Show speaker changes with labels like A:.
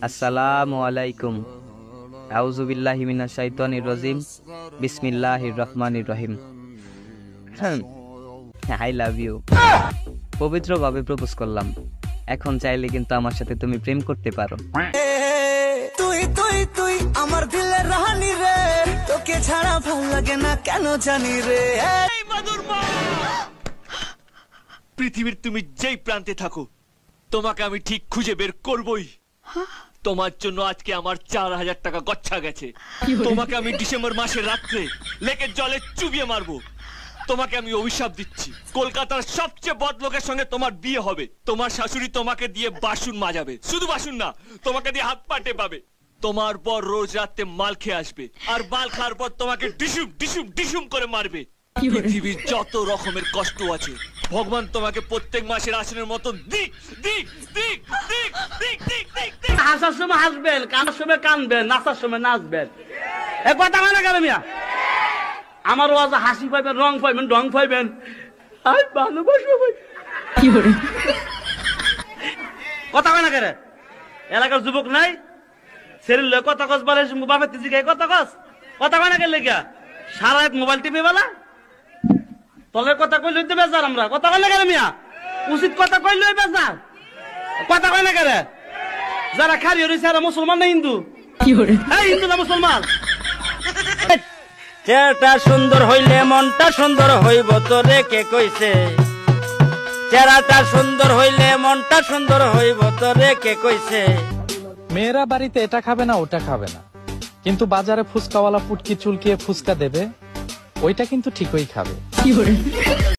A: আসসালামু আলাইকুম। আউযু বিল্লাহি মিনাশ শাইতানির রাজিম। বিসমিল্লাহির রহমানির রহিম। I love you. পবিত্রভাবে প্রপোজ করলাম। এখন চাইলে কিন্তু আমার সাথে তুমি প্রেম করতে পারো।
B: তুই তুই তুই আমার দিলের রানী রে, তোকে ছাড়া ভাল লাগে না কেন জানি রে।
C: এই মাদুর মা, পৃথিবীর তুমি যেই প্রান্তে থাকো, তোমাকে আমি ঠিক খুঁজে বের করবই। তোমার জন্য আজকে আমার 4000 টাকা গচ্ছা গেছে। তোমাকে আমি ডিসেম্বর মাসের রাত্রে লেকের জলে চুবিয়ে মারবো। তোমাকে আমি অভিশাপ দিচ্ছি, কলকাতার সবচেয়ে বদ লোকের সঙ্গে তোমার বিয়ে হবে। তোমার শাশুড়ি তোমাকে দিয়ে বাসন মাজাবে, শুধু বাসন না, তোমাকে দিয়ে হাত পা টেপাবে। তোমার পর রোজ রাতে মাল খেয়ে আসবে, আর মাল খাওয়ার পর তোমাকে ডিসুম ডিসুম ডিসুম করে মারবে। পৃথিবীর যত রকমের কষ্ট আছে, ভগবান তোমাকে প্রত্যেক মাসের আসনের মতন দিক দিক দিক দিক দিক দিক দিক দিক।
D: হাসার সময় হাসবেন, কানার সময় কানবেন, নাচার সময় নাচবেন। এক কথা মানে গেল মিয়া, আমার ওয়াজ হাসি পাইবেন, রং পাইবেন, ঢং পাইবেন, আর ভালোবাসা পাইবেন। কথা কয় না কেন? এলাকার যুবক নাই ছেলে কথা কস বলে বাপের তিজি গায়ে কথা কস, কথা কয় না কেন লেগা? সারা রাত মোবাইল টিপে বেলা তলের কথা কইলে বেজার। আমরা কথা কয় না কেন মিয়া? উচিত কথা কইলে বেজার, কথা কয় না কেন? যারা খারি রয়েছে এরা মুসলমান না হিন্দু? হিন্দু না মুসলমান?
E: চেহারাটা সুন্দর হইলে মনটা সুন্দর হইব তোরে কে কইছে? চেহারাটা সুন্দর হইলে মনটা সুন্দর হইব তোরে কে কইছে?
F: মেয়েরা বাড়িতে এটা খাবে না ওটা খাবে না, কিন্তু বাজারে ফুচকাওয়ালা পুটকি চুলকিয়ে ফুচকা দেবে, ওইটা কিন্তু ঠিকই খাবে।